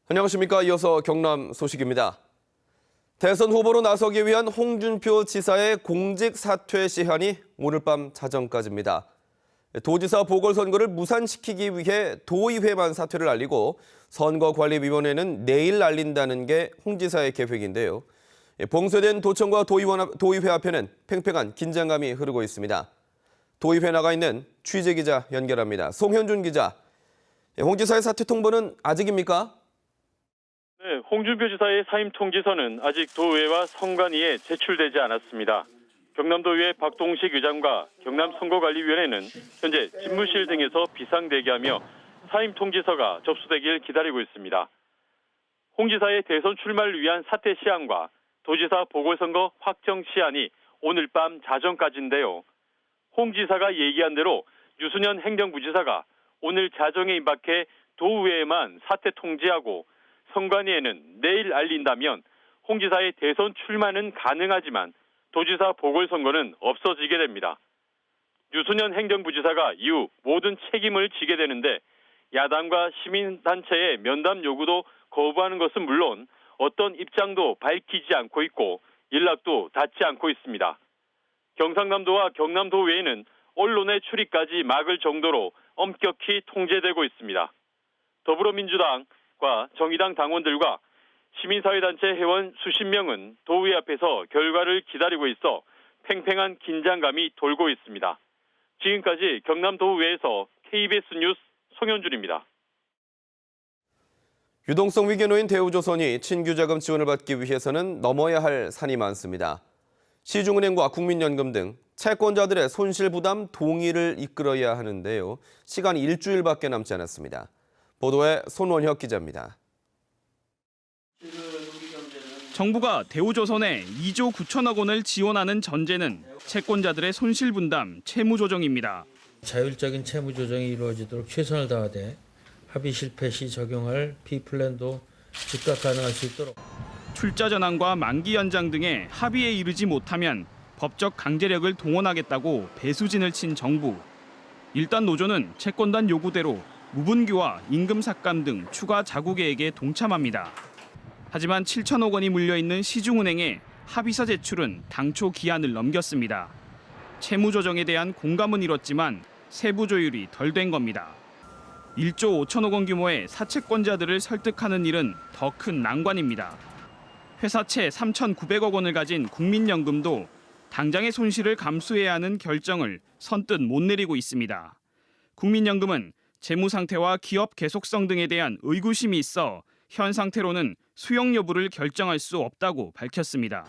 안녕하십니까. 이어서 경남 소식입니다. 대선 후보로 나서기 위한 홍준표 지사의 공직 사퇴 시한이 오늘 밤 자정까지입니다. 도지사 보궐선거를 무산시키기 위해 도의회만 사퇴를 알리고 선거관리위원회는 내일 알린다는 게 홍 지사의 계획인데요. 봉쇄된 도청과 도의회 앞에는 팽팽한 긴장감이 흐르고 있습니다. 도의회 나가 있는 취재기자 연결합니다. 송현준 기자, 홍 지사의 사퇴 통보는 아직입니까? 네, 홍준표 지사의 사임 통지서는 아직 도의회와 선관위에 제출되지 않았습니다. 경남도의회 박동식 의장과 경남선거관리위원회는 현재 집무실 등에서 비상대기하며 사임 통지서가 접수되길 기다리고 있습니다. 홍 지사의 대선 출마를 위한 사퇴 시한과 도지사 보궐선거 확정 시한이 오늘 밤 자정까지인데요. 홍 지사가 얘기한 대로 유순현 행정부지사가 오늘 자정에 임박해 도의회에만 사퇴 통지하고 선관위에는 내일 알린다면 홍 지사의 대선 출마는 가능하지만 도지사 보궐선거는 없어지게 됩니다. 유순현 행정부지사가 이후 모든 책임을 지게 되는데 야당과 시민단체의 면담 요구도 거부하는 것은 물론 어떤 입장도 밝히지 않고 있고 연락도 닿지 않고 있습니다. 경상남도와 경남도의회는 언론의 출입까지 막을 정도로 엄격히 통제되고 있습니다. 더불어민주당과 정의당 당원들과 시민사회단체 회원 수십 명은 도의회 앞에서 결과를 기다리고 있어 팽팽한 긴장감이 돌고 있습니다. 지금까지 경남도의회에서 KBS 뉴스 송현준입니다. 유동성 위기에 놓인 대우조선이 신규자금 지원을 받기 위해서는 넘어야 할 산이 많습니다. 시중은행과 국민연금 등 채권자들의 손실 부담 동의를 이끌어야 하는데요. 시간이 일주일밖에 남지 않았습니다. 보도에 손원혁 기자입니다. 정부가 대우조선에 2조 9천억 원을 지원하는 전제는 채권자들의 손실 분담, 채무 조정입니다. 자율적인 채무 조정이 이루어지도록 최선을 다하되 합의 실패 시 적용할 P플랜도 즉각 가능할 수 있도록. 출자 전환과 만기 연장 등의 합의에 이르지 못하면 법적 강제력을 동원하겠다고 배수진을 친 정부. 일단 노조는 채권단 요구대로 무분규와 임금 삭감 등 추가 자구 계획에 동참합니다. 하지만 7천억 원이 물려있는 시중은행에 합의서 제출은 당초 기한을 넘겼습니다. 채무 조정에 대한 공감은 이뤘지만 세부 조율이 덜 된 겁니다. 1조 5천억 원 규모의 사채권자들을 설득하는 일은 더 큰 난관입니다. 회사채 3,900억 원을 가진 국민연금도 당장의 손실을 감수해야 하는 결정을 선뜻 못 내리고 있습니다. 국민연금은 재무 상태와 기업 계속성 등에 대한 의구심이 있어 현 상태로는 수용 여부를 결정할 수 없다고 밝혔습니다.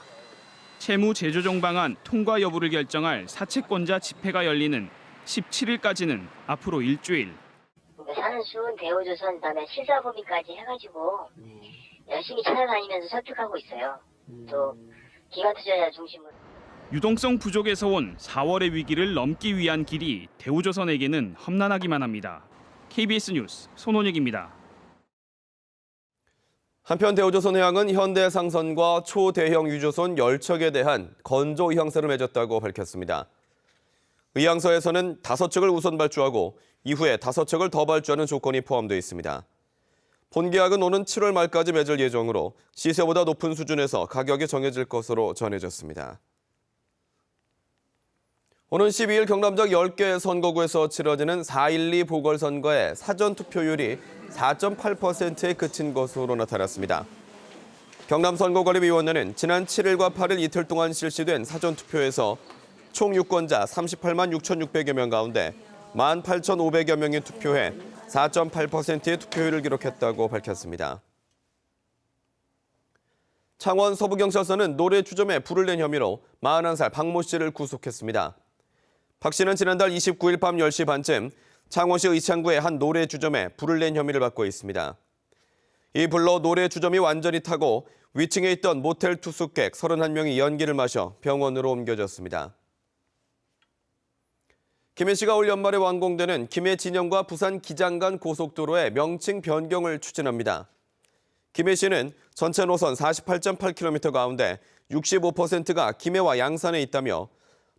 채무 재조정 방안 통과 여부를 결정할 사채권자 집회가 열리는 17일까지는 앞으로 일주일. 산수, 대우조선, 그다음에 실사법인까지 해가지고 열심히 찾아다니면서 설득하고 있어요. 또 기관 투자자 중심으로. 유동성 부족에서 온 4월의 위기를 넘기 위한 길이 대우조선에게는 험난하기만 합니다. KBS 뉴스 손원혁입니다. 한편 대우조선해양은 현대상선과 초대형 유조선 10척에 대한 건조 의향서를 맺었다고 밝혔습니다. 의향서에서는 5척을 우선 발주하고 이후에 5척을 더 발주하는 조건이 포함되어 있습니다. 본계약은 오는 7월 말까지 맺을 예정으로 시세보다 높은 수준에서 가격이 정해질 것으로 전해졌습니다. 오는 12일 경남적 10개 선거구에서 치러지는 4.12 보궐선거의 사전투표율이 4.8%에 그친 것으로 나타났습니다. 경남선거관리위원회는 지난 7일과 8일 이틀 동안 실시된 사전투표에서 총 유권자 38만 6,600여 명 가운데 18,500여 명이 투표해 4.8%의 투표율을 기록했다고 밝혔습니다. 창원 서부경찰서는 노래 주점에 불을 낸 혐의로 41살 박모 씨를 구속했습니다. 박 씨는 지난달 29일 밤 10시 반쯤 창원시 의창구의 한 노래 주점에 불을 낸 혐의를 받고 있습니다. 이 불로 노래 주점이 완전히 타고 위층에 있던 모텔 투숙객 31명이 연기를 마셔 병원으로 옮겨졌습니다. 김해 씨가 올 연말에 완공되는 김해 진영과 부산 기장 간 고속도로의 명칭 변경을 추진합니다. 김해 씨는 전체 노선 48.8km 가운데 65%가 김해와 양산에 있다며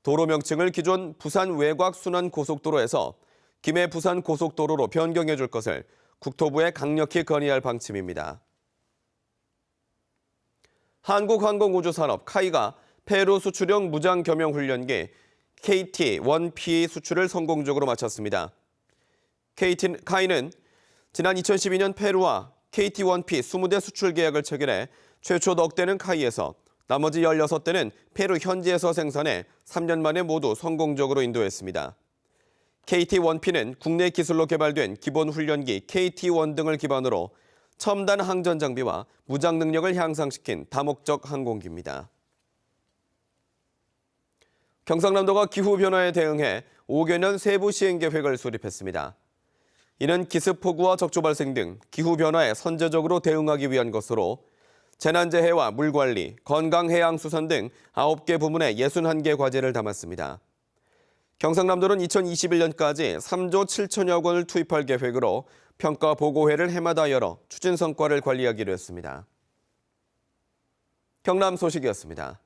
도로 명칭을 기존 부산 외곽 순환 고속도로에서 김해 부산 고속도로로 변경해 줄 것을 국토부에 강력히 건의할 방침입니다. 한국항공우주산업 카이가 페루 수출형 무장겸용훈련기 KT-1P 수출을 성공적으로 마쳤습니다. 카이는 지난 2012년 페루와 KT-1P 20대 수출 계약을 체결해 최초 넉 대는 카이에서 나머지 16대는 페루 현지에서 생산해 3년 만에 모두 성공적으로 인도했습니다. KT-1P는 국내 기술로 개발된 기본 훈련기 KT-1 등을 기반으로 첨단 항전 장비와 무장 능력을 향상시킨 다목적 항공기입니다. 경상남도가 기후변화에 대응해 5개년 세부 시행 계획을 수립했습니다. 이는 기습폭우와 적조 발생 등 기후변화에 선제적으로 대응하기 위한 것으로 재난재해와 물관리, 건강해양수산 등 9개 부문의 61개 과제를 담았습니다. 경상남도는 2021년까지 3조 7천여 원을 투입할 계획으로 평가보고회를 해마다 열어 추진 성과를 관리하기로 했습니다. 경남 소식이었습니다.